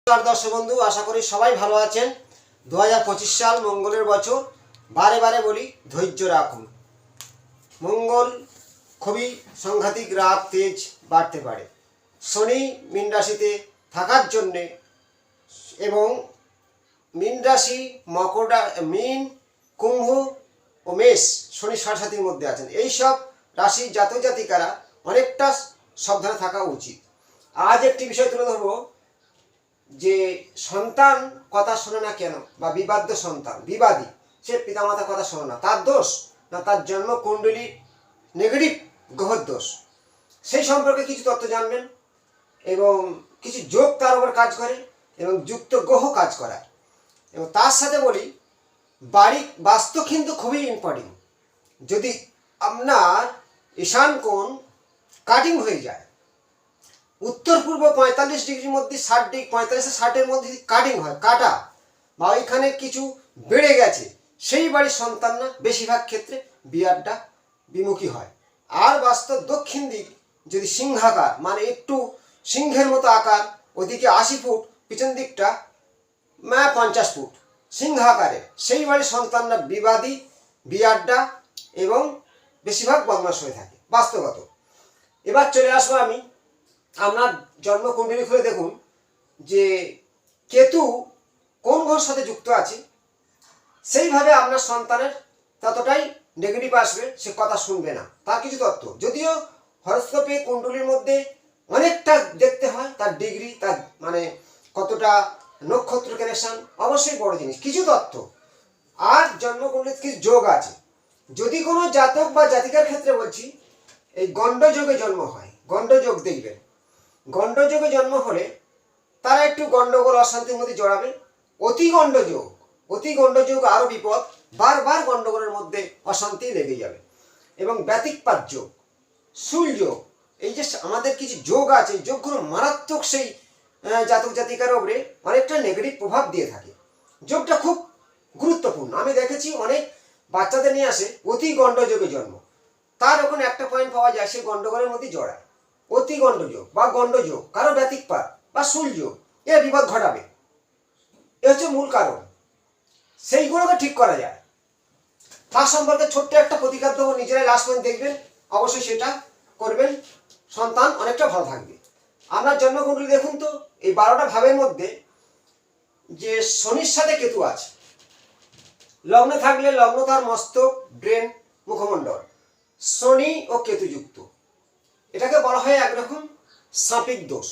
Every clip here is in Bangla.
দর্শক বন্ধু, আশা করি সবাই ভালো আছেন। 2025 সাল মঙ্গলের বছর। বারে বারে বলি ধৈর্য রাখুন। মঙ্গল খুবই সাংঘাতিক, রাত তেজ বাড়তে পারে। শনি মীন রাশিতে থাকার জন্যে এবং মীন রাশি মীন, কুম্ভ ও মেষ শনি সাড়ে মধ্যে আছেন। এইসব রাশির জাতক জাতিকারা অনেকটা সাবধানে থাকা উচিত। আজ একটি বিষয় তুলে ধরবো যে সন্তান কথা শোনে না কেন, বা বিবাদ্য সন্তান, বিবাদী, সে পিতামাতার কথা শোনে না, তার দোষ না তার জন্ম কুণ্ডলী নেগেটিভ গ্রহের দোষ, সেই সম্পর্কে কিছু তথ্য জানবেন। এবং কিছু যোগ তার উপর কাজ করে এবং যুক্ত গ্রহ কাজ করায়। এবং তার সাথে বলি বাড়ি বাস্তু কিন্তু খুবই ইম্পর্টেন্ট। যদি আপনার ঈশান কোণ কাটিং হয়ে যায়, উত্তর পূর্ব 45 ডিগ্রির মধ্যে 60 ডিগ্রি 45-60-এর মধ্যে কাটিং হয়, কাটা বা ওইখানে কিছু বেড়ে গেছে, সেই বাড়ির সন্তান না বেশিরভাগ ক্ষেত্রে বিয়ারটা বিমুখী হয়। আর বাস্তব দক্ষিণ দিক যদি সিংহাকার, মানে একটু সিংহের মতো আকার, ওদিকে 80 ফুট, পিছন দিকটা 50 ফুট সিংহাকারে, সেই বাড়ির সন্তানরা বিবাদী, বিয়ারডা এবং বেশিরভাগ বদমাশ হয়ে থাকে বাস্তবগত। এবার চলে আসবো আমি আপনার জন্মকুণ্ডলী খুলে দেখুন যে কেতু কোন গ্রহের সাথে যুক্ত আছে, সেইভাবে আপনার সন্তানের ততটাই নেগেটিভ আসবে, সে কথা শুনবে না। তার কিছু তথ্য, যদিও হরস্কোপে কুণ্ডলীর মধ্যে অনেকটা দেখতে হয়, তার ডিগ্রি, তার মানে কতটা নক্ষত্র কানেকশন, অবশ্যই বড় জিনিস, কিছু তথ্য। আর জন্মকুণ্ডলীতে কিছু যোগ আছে। যদি কোনো জাতক বা জাতিকার ক্ষেত্রে বলছি, এই গণ্ডযোগে জন্ম হয়, গণ্ডযোগ দেখবেন, গণ্ডযোগে জন্ম হলে তারা একটু গণ্ডগোল অশান্তির মধ্যে জড়াবে। অতি গণ্ডযোগ আরও বিপদ, বারবার গণ্ডগোলের মধ্যে অশান্তি লেগে যাবে। এবং ব্যতিক্পাত যোগ, শুল যোগ, এই যে আমাদের কিছু যোগ আছে, এই যোগগুলো মারাত্মক সেই জাতক জাতিকার উপরে অনেকটা নেগেটিভ প্রভাব দিয়ে থাকে। যোগটা খুব গুরুত্বপূর্ণ। আমি দেখেছি অনেক বাচ্চাদের নিয়ে আসে অতি গণ্ডযোগে জন্ম, তার ওখানে একটা পয়েন্ট পাওয়া যায়, সে গণ্ডগোলের মধ্যে জড়ায়। অতি গণ্ডযোগ বা গণ্ডযোগ, কারো ব্যতিক্পাত বা শুলযোগ, এ বিপদ ঘটাবে। এ হচ্ছে মূল কারণ, সেইগুলোকে ঠিক করা যায়। তার সম্পর্কে ছোট্ট একটা প্রতিকার দেবো, নিজেরাই লাস্ট পয়েন্ট দেখবেন, অবশ্যই সেটা করবেন, সন্তান অনেকটা ভালো থাকবে। আপনার জন্মকুণ্ডলী দেখুন তো, এই 12টা ভাবের মধ্যে যে শনির সাথে কেতু আছে, লগ্নে থাকলে লগ্ন তার মস্তক, ব্রেন, মুখমণ্ডল, শনি ও কেতু যুক্ত, এটাকে বলা হয় একরকম সাপিক দোষ।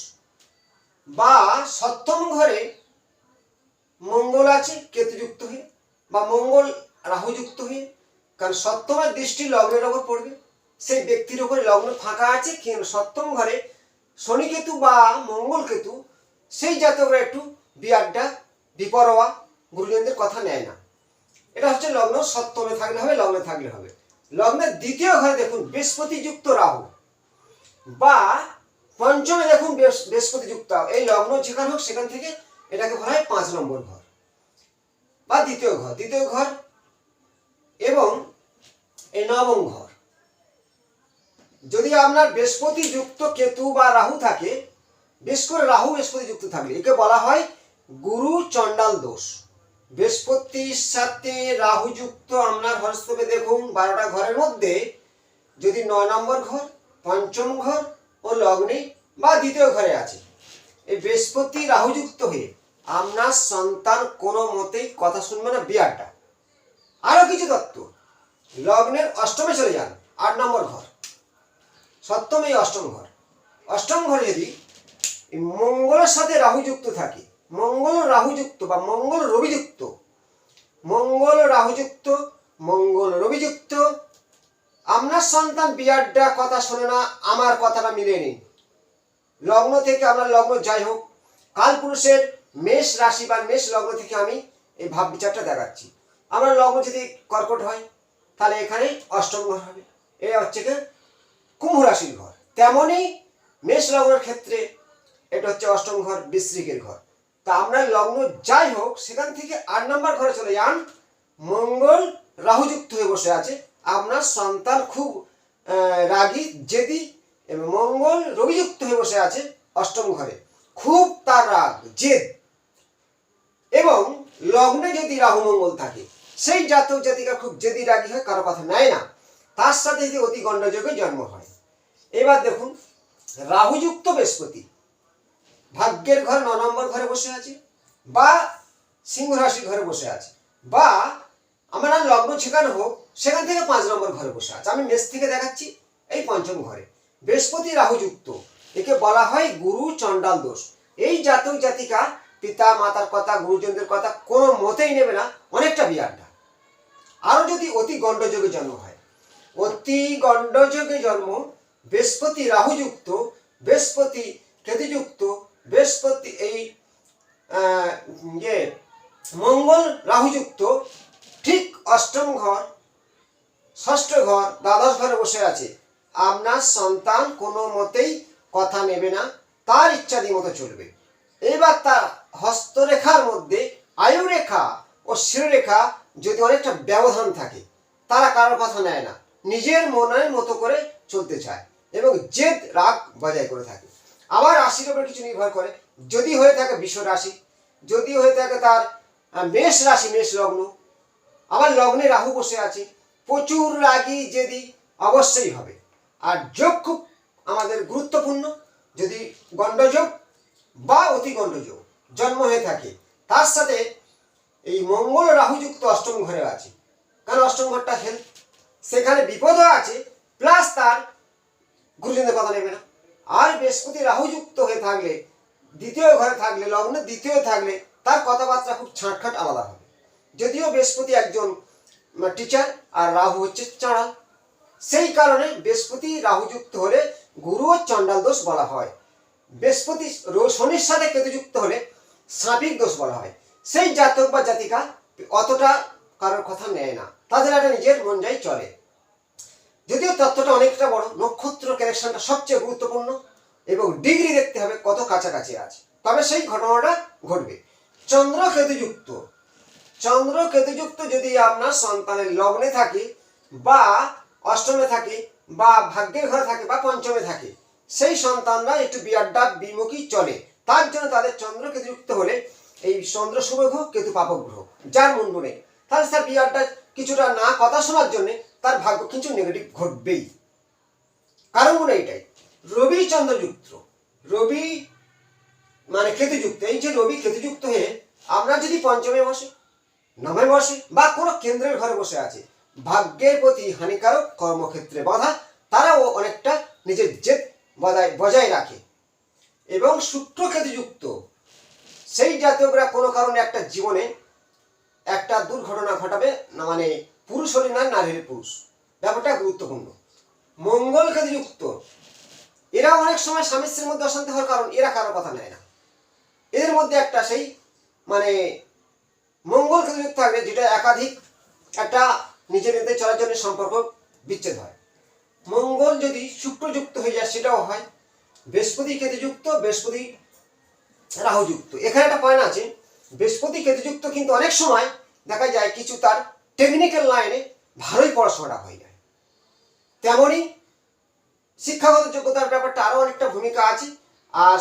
বা সপ্তম ঘরে মঙ্গল আছে কেতুযুক্ত হয়ে, বা মঙ্গল রাহুযুক্ত হয়ে, কারণ সপ্তমের দৃষ্টি লগ্নের ওপর পড়বে, সেই ব্যক্তির উপরে লগ্ন ফাঁকা আছে, কিন্তু সপ্তম ঘরে শনি কেতু বা মঙ্গল কেতু, সেই জাতকরা একটু বিয়ারটা বিপরোয়া, গুরুজনদের কথা নেয় না। এটা হচ্ছে লগ্ন সপ্তমে থাকলে হবে, লগ্নে থাকলে হবে। লগ্নের দ্বিতীয় ঘরে দেখুন বৃহস্পতি যুক্ত রাহু, বা পঞ্চমে দেখুন বৃহস্পতি যুক্ত, এই লগ্ন যেখানে হোক সেখান থেকে এটাকে বলা হয় 5 নম্বর ঘর বা দ্বিতীয় ঘর, এবং এই নবম ঘর। যদি আপনার বৃহস্পতি যুক্ত কেতু বা রাহু থাকে, বিশেষ করে রাহু বৃহস্পতি যুক্ত থাকলে একে বলা হয় গুরু চণ্ডাল দোষ। বৃহস্পতির সাথে রাহু যুক্ত আপনার হরস্কোপে দেখুন 12টা ঘরের মধ্যে যদি 9 নম্বর ঘর, পঞ্চম ঘর ও লগ্নে বা দ্বিতীয় ঘরে আছে, এই বৃহস্পতি রাহু যুক্ত হয়ে আপনার সন্তান কোনো মতেই কথা শুনবে না, বিয়ারটা। আরো কিছু তত্ত্ব, লগ্নের অষ্টমে চলে যান, 8 নম্বর ঘর, সপ্তমে অষ্টম ঘরে যদি মঙ্গলের সাথে রাহু যুক্ত থাকে, মঙ্গল রাহু যুক্ত বা মঙ্গল রবি যুক্ত, আপনার সন্তান বিয়ারটা কথা শোনে না, আমার কথাটা মিলে নেই। লগ্ন থেকে আপনার লগ্ন যাই হোক, কালপুরুষের মেষ রাশি বা মেষ লগ্ন থেকে আমি এই ভাব বিচারটা দেখাচ্ছি। আমার লগ্ন যদি কর্কট হয়, তাহলে এখানে অষ্টম ঘর হবে, এটা হচ্ছে কি কুম্ভ রাশির ঘর। তেমনই মেষ লগ্নের ক্ষেত্রে এটা হচ্ছে অষ্টম ঘর, বৃশ্চিকের ঘর। তা আমরা লগ্ন যাই হোক সেখান থেকে 8 নম্বর ঘরে চলে যান, মঙ্গল রাহুযুক্ত হয়ে বসে আছে, আপনার সন্তান খুব রাগী, জেদি, এবং মঙ্গল রবিযুক্ত হয়ে বসে আছে অষ্টম ঘরে, খুব তার রাগ, জেদ, লগ্নে যদি রাহু মঙ্গল থাকে সেই জাতক জাতিকা খুব জেদি রাগী হয়, কারো কথা নেয় না, তার সাথে যদি অতি গণ্ডযোগে জন্ম হয়। এবার দেখুন, রাহুযুক্ত বৃহস্পতি ভাগ্যের ঘর 9 নম্বর ঘরে বসে আছে, বা সিংহ রাশির ঘরে বসে আছে, বা আমার লগ্ন ছেকানো হোক সেখান থেকে 5 নম্বর ঘরে বসে আছে। আমি মেষ থেকে দেখাচ্ছি, এই পঞ্চম ঘরে বৃহস্পতি রাহুযুক্ত, একে বলা হয় গুরু চণ্ডাল দোষ। এই জাতক জাতিকা পিতা মাতার কথা, গুরুজনদের কথা কোনো মতেই নেবে না, অনেকটা বিয়ারটা। আরও যদি অতি গণ্ডযোগে জন্ম হয়, অতি গণ্ডযোগে জন্ম, বৃহস্পতি রাহুযুক্ত, বৃহস্পতি কেতুযুক্ত, বৃহস্পতি এই মঙ্গল রাহুযুক্ত, ঠিক অষ্টম ঘর, ষষ্ঠ ঘর, দ্বাদশ ঘরে বসে আছে, আপনার সন্তান কোনো মতেই কথা নেবে না, তার ইচ্ছাদি মতো চলবে। এবার তার হস্তরেখার মধ্যে আয়ুরেখা ও শিরোরেখা যদি অনেকটা ব্যবধান থাকে, তারা কারোর কথা নেয় না, নিজের মনের মতো করে চলতে চায় এবং জেদ রাগ বজায় করে থাকে। আবার রাশির উপর কিছু নির্ভর করে, যদি হয়ে থাকে বৃষ রাশি, যদি হয়ে থাকে তার মেষ রাশি, মেষ লগ্ন, আবার লগ্নে রাহু বসে আছে, প্রচুর রাগী জেদি অবশ্যই হবে। আর যোগ খুব আমাদের গুরুত্বপূর্ণ, যদি গণ্ডযোগ বা অতি গণ্ডযোগ জন্ম হয়ে থাকে, তার সাথে এই মঙ্গল রাহুযুক্ত অষ্টম ঘরে আছে, কারণ অষ্টম ঘরটা হেলথ, সেখানে বিপদও আছে, প্লাস তার গুরুজনদের কথা নেবে না। আর বৃহস্পতি রাহুযুক্ত হয়ে থাকলে, দ্বিতীয় ঘরে থাকলে, লগ্নে দ্বিতীয় থাকলে তার কথাবার্তা খুব ছাঁটখাট আলাদা হবে। যদিও বৃহস্পতি একজন টিচার আর রাহু হচ্ছে চাঁড়াল, সেই কারণে বৃহস্পতি রাহুযুক্ত হলে গুরু ও চণ্ডাল দোষ বলা হয়। বৃহস্পতি শনির সাথে কেতুযুক্ত হলে সাপিক দোষ বলা হয়। সেই জাতক বা জাতিকা অতটা কারোর কথা নেয় না, তাদের একটা নিজের মন যাই চলে। যদিও তত্ত্বটা অনেকটা বড়, নক্ষত্র কানেকশনটা সবচেয়ে গুরুত্বপূর্ণ এবং ডিগ্রি দেখতে হবে কত কাছাকাছি আছে, তবে সেই ঘটনাটা ঘটবে। চন্দ্র কেতুযুক্ত, চন্দ্র কেতুযুক্ত যদি আপনার সন্তানের লগ্নে থাকে বা অষ্টমে থাকে বা ভাগ্যের ঘরে থাকে বা পঞ্চমে থাকে, সেই সন্তানরা একটু বিয়াড্ডা বিমুখী চলে। তার জন্য তাদের চন্দ্র কেতুযুক্ত হলে এই চন্দ্র শুভ গ্রহ, কেতু পাপক গ্রহ, যার মুন্ডনে, তাহলে তার বিয়াড্ডা কিছুটা না কথা শোনার জন্য তার ভাগ্য কিছু নেগেটিভ ঘটবেই। কারণগুলো এইটাই। রবি চন্দ্রযুক্ত, রবি মানে কেতুযুক্ত, এই যে রবি কেতুযুক্ত হয়ে আমরা যদি পঞ্চমে বসে, নবমে বসে বা কোনো কেন্দ্রের ঘরে বসে আছে, ভাগ্যের প্রতি হানিকারক, কর্মক্ষেত্রে বাধা, তারাও অনেকটা নিজের জেদ বজায় রাখে। এবং শুক্র কেতুযুক্ত, সেই জাতকরা কোনো কারণে একটা জীবনে একটা দুর্ঘটনা ঘটাবে না, মানে পুরুষ হলে না, নারী হলে পুরুষ, ব্যাপারটা গুরুত্বপূর্ণ। মঙ্গল কেতুযুক্ত, এরা অনেক সময় স্বামী স্ত্রীর মধ্যে অশান্তি হওয়ার কারণ এরা কারোর কথা নেয় না। এদের মধ্যে একটা সেই মানে মঙ্গল কেতুযুক্ত থাকলে যেটা একাধিক একটা নিজের নিতে চলার জন্য সম্পর্ক বিচ্ছেদ হয়। মঙ্গল যদি শুক্রযুক্ত হয়ে যায় সেটাও হয়। বৃহস্পতি কেতুযুক্ত, বৃহস্পতি রাহুযুক্ত, এখানে একটা পয়েন্ট আছে, বৃহস্পতি কেতুযুক্ত কিন্তু অনেক সময় দেখা যায় কিছু তার টেকনিক্যাল লাইনে ভালোই পড়াশোনাটা হয়ে যায়। তেমনই শিক্ষাগত যোগ্যতার ব্যাপারটা আরও অনেকটা ভূমিকা আছে। আর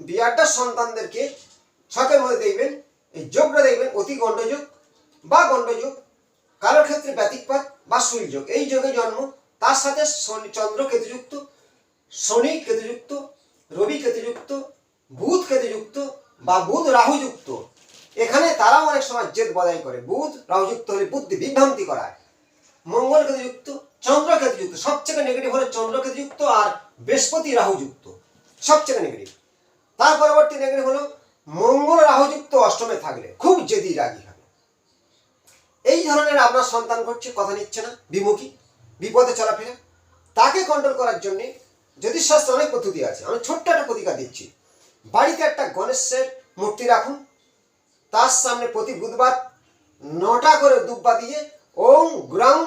বিয়ারটার সন্তানদেরকে ছকের মধ্যে দেখবেন, এই যোগটা দেখবেন অতি গণ্ডযোগ বা গণ্ডযোগ, কারোর ক্ষেত্রে ব্যতিক্রম বা সুইল যোগ, এই যোগে জন্ম, তার সাথে চন্দ্র কেতুযুক্ত, শনি কেতুযুক্ত, রবি কেতুযুক্ত, বুধ কেতুযুক্ত বা বুধ রাহুযুক্ত, এখানে তারাও অনেক সময় জেদ বজায় করে। বুধ রাহুযুক্ত হলে বুদ্ধি বিভ্রান্তি করায়। মঙ্গল কেতুযুক্ত, চন্দ্র কেতুযুক্ত, সবচেয়ে নেগেটিভ হলো চন্দ্র কেতুযুক্ত আর বৃহস্পতি রাহুযুক্ত, সবচেয়ে নেগেটিভ। তার পরবর্তী নেগেটিভ হলো মঙ্গল রাহুযুক্ত অষ্টমে থাকলে খুব জেদি রাগী হবে। এই ধরনের আপনার সন্তান ঘটছে, কথা নিচ্ছে না, বিমুখী, বিপদে চলাফেরা, তাকে কন্ট্রোল করার জন্যে জ্যোতিষশাস্ত্রে অনেক পদ্ধতি আছে। আমি ছোট্ট একটা প্রতিকার দিচ্ছি। বাড়িতে একটা গণেশের মূর্তি রাখুন, তার সামনে প্রতি বুধবার 9টা করে দুব্বা দিয়ে ওং গ্রাং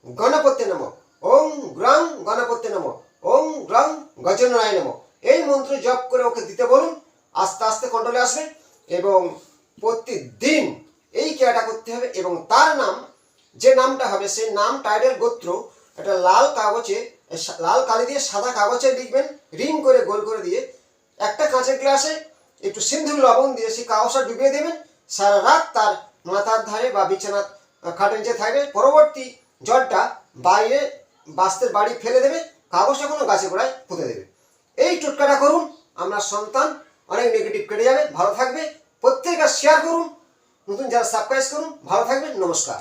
গণপতি নমঃ, ওং গ্রাং গণপতি নমঃ, ওং গ্রাং গজনরায় নমঃ, এই মন্ত্র জপ করে ওকে দিতে বলুন। আস্তে আস্তে কন্ট্রোলে আসবে এবং প্রতিদিন এই ক্রিয়াটা করতে হবে। এবং তার নাম, যে নামটা হবে সেই নাম, টাইটেল, গোত্র, একটা লাল কাগজে, লাল কালি দিয়ে সাদা কাগজে লিখবেন, রিং করে গোল করে দিয়ে একটা কাঁচের গ্লাসে একটু সিন্ধুর লবণ দিয়ে সেই কাগজটা ডুবিয়ে দেবেন। সারা রাত তার মাথার ধারে বা বিছানা খাটের নিচে থাকবে, পরবর্তী জলটা বাইরে বাস্তের বাড়ি ফেলে দেবে, কাগজটা কোনো গাছে গোড়ায় পুঁতে দেবে। এই টোটকাটা করুন, আপনার সন্তান অনেক নেগেটিভ কেটে যাবে, ভালো থাকবে। প্রত্যেকটা শেয়ার করুন, নতুন যারা সাবস্ক্রাইব করুন, ভালো থাকবেন, নমস্কার।